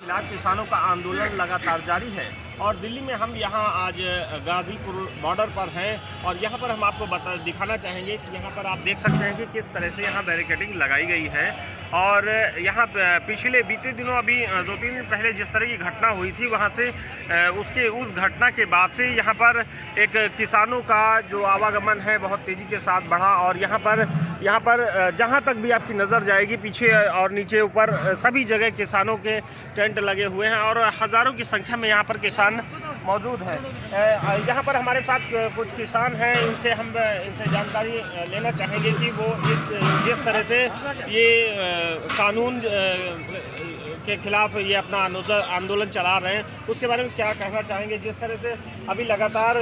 खिलाफ किसानों का आंदोलन लगातार जारी है और दिल्ली में हम यहाँ आज गाजीपुर बॉर्डर पर हैं और यहाँ पर हम आपको दिखाना चाहेंगे कि यहाँ पर आप देख सकते हैं कि किस तरह से यहाँ बैरिकेडिंग लगाई गई है। और यहाँ पिछले बीते दिनों अभी 2-3 दिन पहले जिस तरह की घटना हुई थी वहाँ से उस घटना के बाद से यहाँ पर एक किसानों का जो आवागमन है बहुत तेज़ी के साथ बढ़ा। और यहाँ पर जहाँ तक भी आपकी नज़र जाएगी पीछे और नीचे ऊपर सभी जगह किसानों के टेंट लगे हुए हैं और हज़ारों की संख्या में यहाँ पर किसान मौजूद हैं। यहाँ पर हमारे साथ कुछ किसान हैं, इनसे जानकारी लेना चाहेंगे कि वो जिस तरह से ये कानून के खिलाफ ये अपना आंदोलन चला रहे हैं उसके बारे में क्या कहना चाहेंगे। जिस तरह से अभी लगातार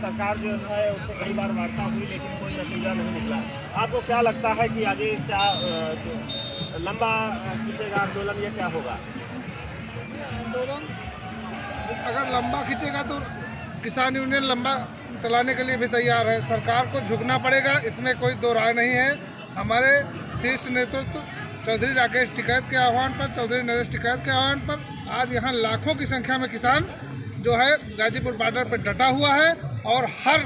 सरकार जो है उससे कई बार वार्ता हुई लेकिन कोई नतीजा नहीं निकला, आपको क्या लगता है कि आगे क्या लंबा खींचेगा आंदोलन, ये क्या होगा? आंदोलन अगर लंबा खींचेगा तो किसान यूनियन लंबा चलाने के लिए भी तैयार है। सरकार को झुकना पड़ेगा, इसमें कोई दो राय नहीं है। हमारे शीर्ष नेतृत्व चौधरी राकेश टिकैत के आह्वान पर, चौधरी नरेश टिकैत के आह्वान पर आज यहाँ लाखों की संख्या में किसान जो है गाजीपुर बॉर्डर पर डटा हुआ है और हर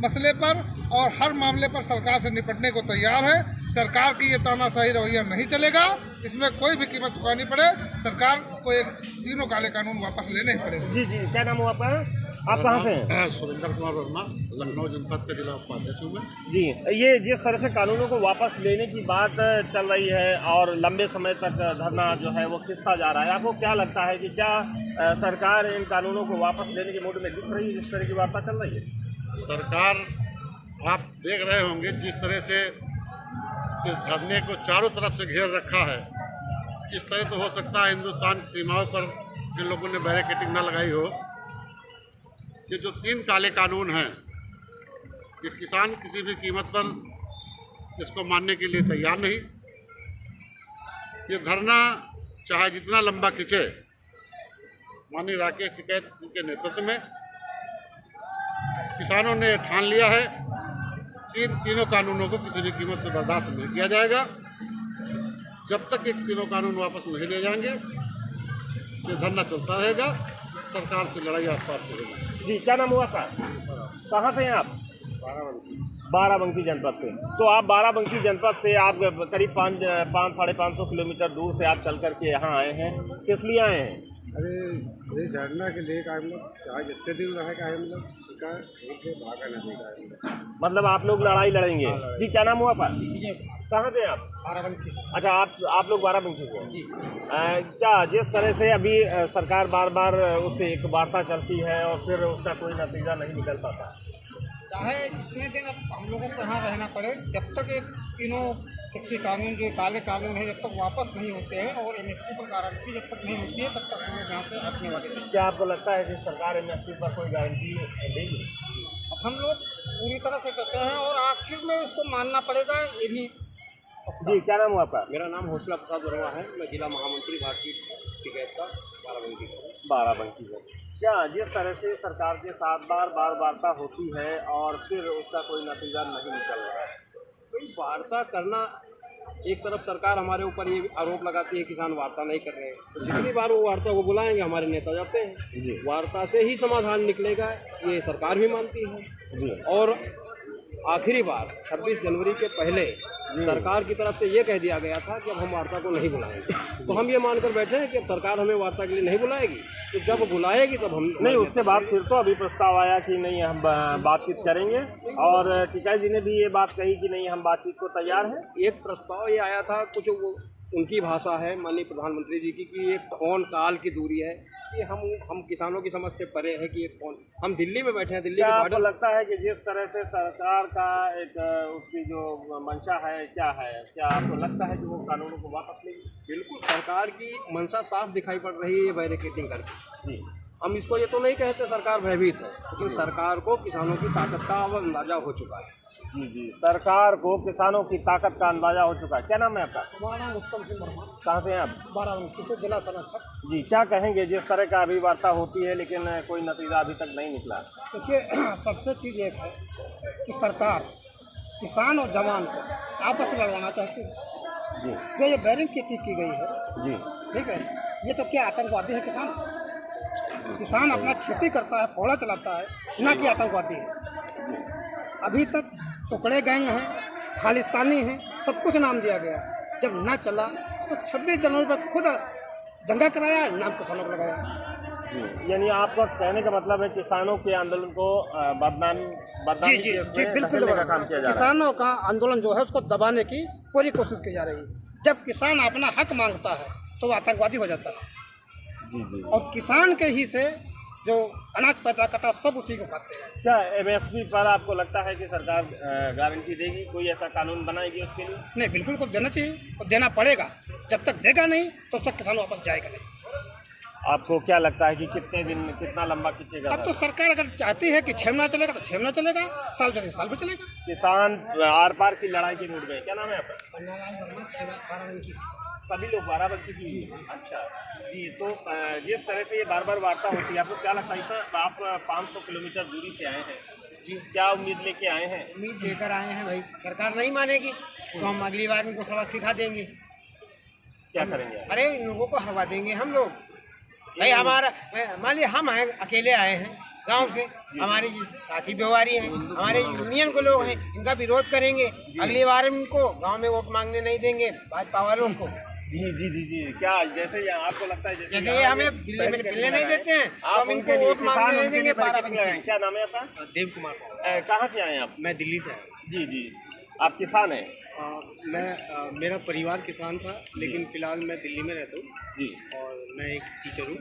मसले पर और हर मामले पर सरकार से निपटने को तैयार है। सरकार की ये तानाशाही रवैया नहीं चलेगा, इसमें कोई भी कीमत चुकानी पड़े सरकार को एक तीनों काले कानून वापस लेने ही पड़ेंगे। जी जी, क्या नाम हुआ आप कहाँ से हैं? सुरेंद्र कुमार वर्मा, लखनऊ जनपद के जिला उपाध्यक्ष हूँ मैं। जी, ये जिस तरह से कानूनों को वापस लेने की बात चल रही है और लंबे समय तक धरना जो है वो खिंचता जा रहा है, आपको क्या लगता है कि क्या सरकार इन कानूनों को वापस लेने के मूड में दिख रही है जिस तरह की वार्ता चल रही है? सरकार आप देख रहे होंगे जिस तरह से इस धरने को चारों तरफ से घेर रखा है, इस तरह तो हो सकता है हिंदुस्तान की सीमाओं पर जिन लोगों ने बैरिकेडिंग न लगाई हो। ये जो 3 काले कानून हैं कि किसान किसी भी कीमत पर इसको मानने के लिए तैयार नहीं। ये धरना चाहे जितना लंबा खिंचे, माननीय राकेश टिकैत के नेतृत्व में किसानों ने ठान लिया है कि इन तीनों कानूनों को किसी भी कीमत पर बर्दाश्त नहीं किया जाएगा। जब तक ये तीनों कानून वापस नहीं ले जाएंगे ये धरना चलता रहेगा, सरकार से लड़ाई आसपास करेगी। जी, क्या नाम हुआ आपका? कहाँ से हैं आप? बाराबंकी जनपद से। तो आप बाराबंकी जनपद से आप करीब 500-550 किलोमीटर दूर से आप चल करके यहाँ आए हैं, किस लिए आए हैं? अरे धरना के लिए चाहे जितने दिन रहेगा भागा नहीं देगा। मतलब आप लोग लड़ाई लड़ेंगे? जी, क्या नाम हुआ आपका? कहाँ से आप? बाराबंकी। अच्छा, आप लोग बाराबंकी से हैं। क्या जिस तरह से अभी सरकार बार बार उससे एक वार्ता चलती है और फिर उसका कोई नतीजा नहीं निकल पाता, चाहे जितने दिन अब हम लोगों को यहाँ रहना पड़े, जब तक ये तीनों कृषि कानून जो काले कानून है जब तक वापस नहीं होते हैं और एमएसपी पर गारंटी जब तक नहीं होती है तब तक हम लोग यहाँ से हटने वाले हैं। क्या आपको लगता है कि सरकार एमएसपी पर कोई गारंटी देगी? अब हम लोग पूरी तरह से करते हैं और आखिर में इसको मानना पड़ेगा, ये भी। जी, क्या नाम हुआ आपका? मेरा नाम हौसला प्रसाद वर्मा है, मैं जिला महामंत्री भारतीय टिकैत का बाराबंकी से। क्या जिस तरह से सरकार के साथ बार बार वार्ता होती है और फिर उसका कोई नतीजा नहीं निकल रहा है? कोई वार्ता करना, एक तरफ सरकार हमारे ऊपर ये आरोप लगाती है किसान वार्ता नहीं कर रहे हैं, तो जितनी बार वो वार्ता को बुलाएंगे हमारे नेता जाते हैं, वार्ता से ही समाधान निकलेगा, ये सरकार भी मानती है। और आखिरी बार 26 जनवरी के पहले सरकार की तरफ से ये कह दिया गया था कि अब हम वार्ता को नहीं बुलाएंगे, तो हम ये मानकर बैठे हैं कि अब सरकार हमें वार्ता के लिए नहीं बुलाएगी, तो जब बुलाएगी तब हम नहीं। उसके बाद फिर तो अभी प्रस्ताव आया कि नहीं हम बातचीत करेंगे और टिकैत जी ने भी ये बात कही कि नहीं हम बातचीत को तैयार हैं। एक प्रस्ताव ये आया था, कुछ उनकी भाषा है माननीय प्रधानमंत्री जी की कि ये कौन काल की दूरी है, कि हम किसानों की समझ से परे है कि ये कौन, हम दिल्ली में बैठे हैं, दिल्ली के आपको लगता है कि जिस तरह से सरकार का एक उसकी जो मंशा है क्या है, क्या आपको लगता है कि वो कानूनों को वापस लेगी? बिल्कुल, सरकार की मंशा साफ दिखाई पड़ रही है ये बैरिकेडिंग करके। जी, हम इसको ये तो नहीं कहते सरकार भयभीत है, लेकिन सरकार को किसानों की ताकत का अब अंदाजा हो चुका है। जी, सरकार को किसानों की ताकत का अंदाजा हो चुका है। क्या नाम है आपका? हमारा नाम उत्तम सिंह वर्मा, कहाँ से हैं आप? बाराबंकी से, जिला संरक्षक। जी, क्या कहेंगे जिस तरह का अभी वार्ता होती है लेकिन कोई नतीजा अभी तक नहीं निकला? देखिए, सबसे चीज़ एक है कि सरकार किसान और जवान को आपस में लड़वाना चाहती है। जी, जो ये बैरिंग की ठीक की गई है, जी, ठीक है, ये तो क्या आतंकवादी है किसान? किसान अपना खेती करता है, पौड़ा चलाता है, ना कि आतंकवादी है। अभी तक टुकड़े गैंग हैं, खालिस्तानी हैं, सब कुछ नाम दिया गया। जब ना चला तो 26 जनवरी पर खुद दंगा कराया, नाम किसानों को लगाया। यानी आपका कहने का मतलब है किसानों के आंदोलन को बदनामी जी में बिल्कुल धकेलने का काम किया जा रहा है। किसानों का आंदोलन जो है उसको दबाने की पूरी कोशिश की जा रही है। जब किसान अपना हक मांगता है तो वो आतंकवादी हो जाता है। जी। और किसान के ही से जो अनाज पैदा करता है सब उसी को खाते हैं। क्या MSP पर आपको लगता है कि सरकार गारंटी देगी, कोई ऐसा कानून बनाएगी उसके लिए? नहीं, बिल्कुल को देना चाहिए और देना पड़ेगा। जब तक देगा नहीं तो तब तक किसान वापस जाएगा नहीं। आपको क्या लगता है कि कितने दिन, कितना लंबा खींचेगा? अब तो सरकार अगर चाहती है कि 6 महीना चलेगा तो 6 महीना चलेगा, साल चलेगा साल भी चलेगा। किसान आर पार की लड़ाई के मूड में। क्या नाम है आपका? सभी लोग बाराबंकी की। अच्छा जी। तो जिस तरह से ये बार बार वार्ता होती है, आपको क्या लगता है? इतना आप 500 किलोमीटर दूरी से आए हैं जी, क्या उम्मीद लेके आए हैं? उम्मीद लेकर आए हैं भाई, सरकार नहीं मानेगी तो हम अगली बार इनको सबक सिखा देंगे। क्या करेंगे? अरे इन लोगों को हरवा देंगे हम लोग भाई। हमारा मान लीजिए हम हैं, अकेले आए हैं गांव से, हमारे साथी व्यवहारी हैं, हमारे यूनियन के लोग हैं, इनका विरोध करेंगे। अगली बार इनको गांव में वोट मांगने नहीं देंगे भाजपा वालों को। जी। क्या जैसे आपको लगता है जैसे ये हमें दिल्ली में मिलने नहीं देते हैं तो हम इनको वोट मांगने नहीं देंगे। क्या नाम है आपका? देव कुमार। कहाँ से आए आप? मैं दिल्ली से आया। जी। आप किसान हैं? मेरा परिवार किसान था, लेकिन फिलहाल मैं दिल्ली में रहता हूँ जी। और मैं एक टीचर हूँ।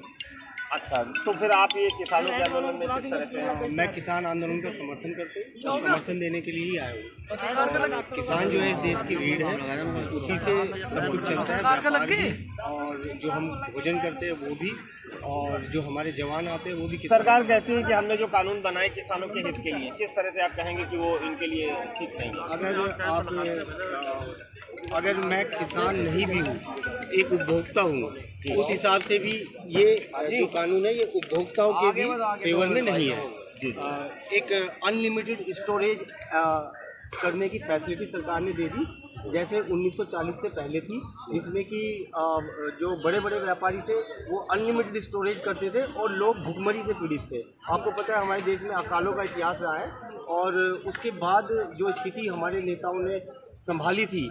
अच्छा, तो फिर आप ये किसानों के आंदोलन में किस तरह से हैं? मैं किसान आंदोलन का समर्थन करता हूँ, समर्थन देने के लिए ही आया हूँ। किसान जो है इस देश की रीढ़ है, उसी से सब कुछ चलता है, व्यापार भी, और जो हम भोजन करते हैं वो भी, और जो हमारे जवान आते हैं वो भी। सरकार कहती है कि हमने जो कानून बनाए किसानों के हित के लिए, किस तरह से आप कहेंगे कि वो इनके लिए ठीक नहीं है? अगर मैं किसान नहीं भी हूँ, एक उपभोक्ता हूँ, उस हिसाब से भी ये जो कानून है ये उपभोक्ताओं के भी फेवर में नहीं है। एक अनलिमिटेड स्टोरेज करने की फैसिलिटी सरकार ने दे दी, जैसे 1940 से पहले थी, जिसमें कि जो बड़े बड़े व्यापारी थे वो अनलिमिटेड स्टोरेज करते थे और लोग भुखमरी से पीड़ित थे। आपको पता है हमारे देश में अकालों का इतिहास रहा है, और उसके बाद जो स्थिति हमारे नेताओं ने संभाली थी,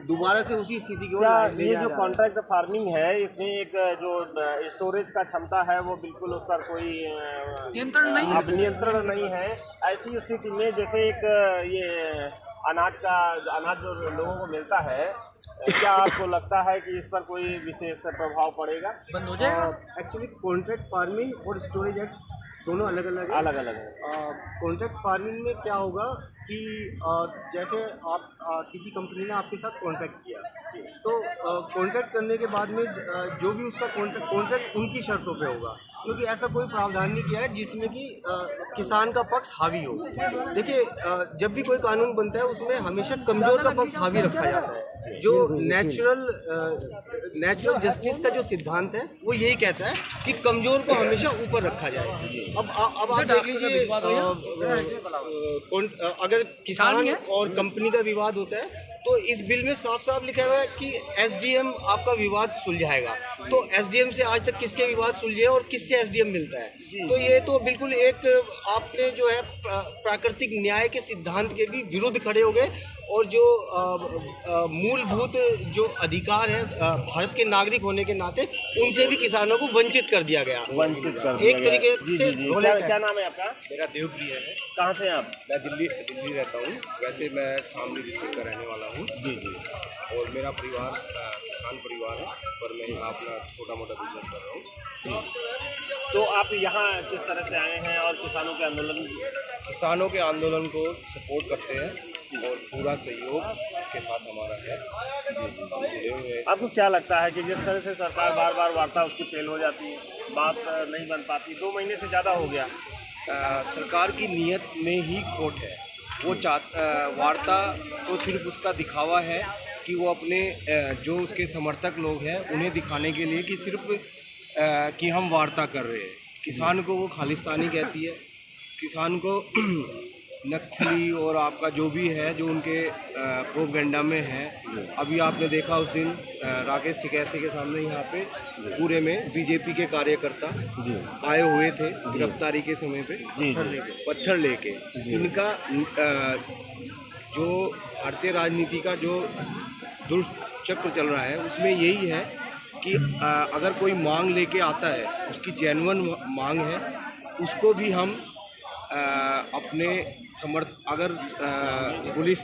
दोबारा से उसी स्थिति की ओर ये जो कॉन्ट्रैक्ट फार्मिंग है, इसमें एक जो स्टोरेज का क्षमता है वो बिल्कुल उस पर कोई नियंत्रण नहीं है। ऐसी स्थिति में जैसे एक ये अनाज जो लोगों को मिलता है, क्या आपको लगता है कि इस पर कोई विशेष प्रभाव पड़ेगा? बंद हो जाएगा? एक्चुअली कॉन्ट्रैक्ट फार्मिंग और स्टोरेज एक्ट दोनों अलग अलग है। कॉन्ट्रैक्ट फार्मिंग में क्या होगा कि जैसे आप किसी कंपनी ने आपके साथ कॉन्ट्रैक्ट किया, तो कॉन्ट्रैक्ट करने के बाद में जो भी उसका कॉन्ट्रैक्ट उनकी शर्तों पे होगा, क्योंकि ऐसा कोई प्रावधान नहीं किया है जिसमें कि किसान का पक्ष हावी हो। देखिए, जब भी कोई कानून बनता है उसमें हमेशा कमजोर का पक्ष हावी रखा जाता है। जो नेचुरल जस्टिस का जो सिद्धांत है वो यही कहता है कि कमजोर को हमेशा ऊपर रखा जाए। अब आप देख लीजिए, अगर किसान और कंपनी का विवाद होता है तो इस बिल में साफ साफ लिखा हुआ है कि एसडीएम आपका विवाद सुलझाएगा। तो एसडीएम से आज तक किसके विवाद सुलझे और किससे एसडीएम मिलता है? तो ये तो बिल्कुल एक आपने जो है प्राकृतिक न्याय के सिद्धांत के भी विरुद्ध खड़े हो गए, और जो मूलभूत जो अधिकार है भारत के नागरिक होने के नाते, उनसे भी किसानों को वंचित कर दिया गया। एक तरीके से। क्या नाम है आपका? मेरा देवप्रिय है। कहाँ से आप? मैं दिल्ली रहता हूँ। वैसे मैं शामली डिस्ट्रिक्ट का रहने वाला हूँ। जी। और मेरा परिवार किसान परिवार है, पर मैं यहाँ अपना छोटा मोटा बिजनेस कर रहा हूँ। तो आप यहाँ किस तरह से आए हैं और किसानों के आंदोलन को सपोर्ट करते हैं और पूरा सहयोग इसके साथ हमारा है। जुड़े हुए हैं। आपको क्या लगता है कि जिस तरह से सरकार बार बार वार्ता उसकी फेल हो जाती है, बात नहीं बन पाती, 2 महीने से ज़्यादा हो गया? सरकार की नीयत में ही खोट है। वो वार्ता तो सिर्फ उसका दिखावा है कि वो अपने जो उसके समर्थक लोग हैं उन्हें दिखाने के लिए कि सिर्फ कि हम वार्ता कर रहे हैं। किसान को वो खालिस्तानी कहती है, किसान को नक्सली और आपका जो भी है जो उनके प्रोपेगेंडा में है। अभी आपने देखा उस दिन राकेश टिकैसे के सामने यहाँ पे पूरे में बीजेपी के कार्यकर्ता आए हुए थे गिरफ्तारी के समय पे पत्थर लेके। इनका जो भारतीय राजनीति का जो दुष्चक्र चल रहा है उसमें यही है कि अगर कोई मांग लेके आता है, उसकी जेन्युइन मांग है, उसको भी हम अपने अगर पुलिस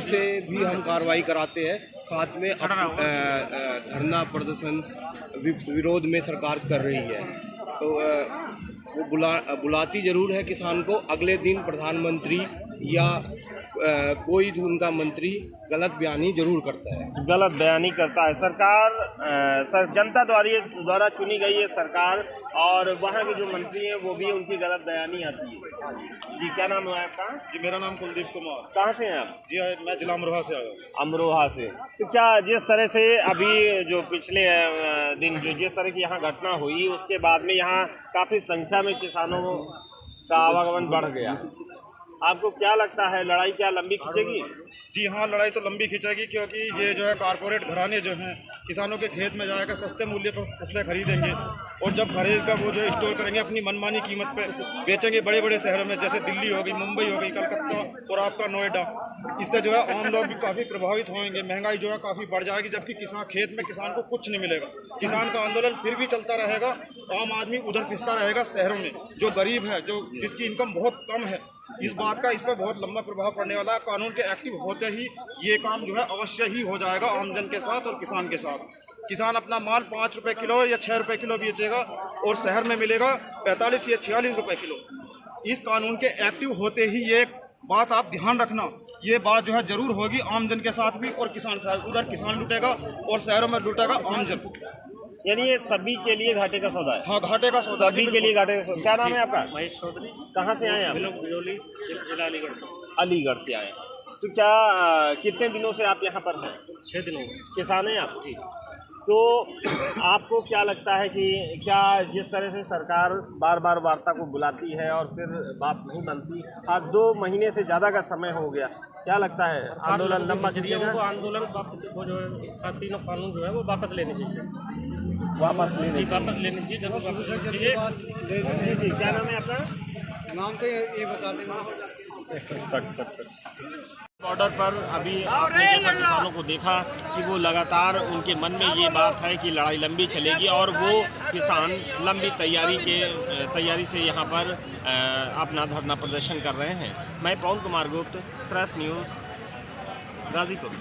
से भी हम कार्रवाई कराते हैं, साथ में धरना प्रदर्शन विरोध में सरकार कर रही है। तो वो बुलाती जरूर है किसान को। अगले दिन प्रधानमंत्री या कोई उनका मंत्री गलत बयानी जरूर करता है, गलत बयानी करता है। सरकार जनता द्वारा चुनी गई है सरकार, और वहाँ के जो मंत्री हैं वो भी उनकी गलत बयानी आती है। जी क्या नाम है आपका? जी मेरा नाम कुलदीप कुमार। कहाँ से हैं आप? जी मैं जिला अमरोहा से आया हूँ। अमरोहा से। तो क्या जिस तरह से अभी जो पिछले दिन जो जिस तरह की यहाँ घटना हुई, उसके बाद में यहाँ काफ़ी संख्या में किसानों का आवागमन बढ़ गया, आपको क्या लगता है लड़ाई क्या लंबी खिंचेगी? जी हाँ, लड़ाई तो लंबी खिंचेगी, क्योंकि ये जो है कारपोरेट घराने जो हैं किसानों के खेत में जाकर सस्ते मूल्य पर फसलें खरीदेंगे, और जब खरीद कर वो जो है स्टोर करेंगे अपनी मनमानी कीमत पे बेचेंगे बड़े बड़े शहरों में, जैसे दिल्ली हो गई, मुंबई हो गई, कलकत्ता और आपका नोएडा। इससे जो है आम लोग भी काफ़ी प्रभावित होंगे, महंगाई जो है काफ़ी बढ़ जाएगी, जबकि खेत में किसान को कुछ नहीं मिलेगा। किसान का आंदोलन फिर भी चलता रहेगा, आम आदमी उधर पिसता रहेगा शहरों में। जो गरीब है, जो जिसकी इनकम बहुत कम है, इस पर बहुत लंबा प्रभाव पड़ने वाला है। कानून के एक्टिव होते ही ये काम जो है अवश्य ही हो जाएगा आमजन के साथ और किसान के साथ। किसान अपना माल 5 रुपए किलो या 6 रुपए किलो बेचेगा और शहर में मिलेगा 45 या 46 रुपए किलो। इस कानून के एक्टिव होते ही ये बात आप ध्यान रखना, ये बात जो है जरूर होगी आमजन के साथ भी, और किसान साथ। उधर किसान लुटेगा और शहरों में लुटेगा आमजन। यानी ये सभी के लिए घाटे का सौदा है। हाँ, घाटे का सौदा, सभी के लिए घाटे का सौदा। क्या नाम है आपका? महेश चौधरी। कहाँ से आए आप? बिजौली, जिला अलीगढ़ से। अलीगढ़ से आए। तो क्या कितने दिनों से आप यहाँ पर हैं? 6 दिनों। किसान हैं आप? जी। तो आपको क्या लगता है कि क्या जिस तरह से सरकार बार बार वार्ता को बुलाती है और फिर बात नहीं बनती, आज 2 महीने से ज़्यादा का समय हो गया, क्या लगता है आंदोलन लंबा चलेगा? वो आंदोलन वापस, वो जो है तीनों कानून जो है वो वापस लेने चाहिए, वापस लेने चाहिए, जरूर वापस चाहिए। जी, क्या नाम है आपका? नाम तो ये बता देना। बॉर्डर पर अभी आपने जैसा किसानों को देखा कि वो लगातार उनके मन में ये बात है कि लड़ाई लंबी चलेगी, और वो किसान लंबी तैयारी से यहाँ पर अपना धरना प्रदर्शन कर रहे हैं। मैं पवन कुमार गुप्त, फ्रेश न्यूज़, गाजीपुर।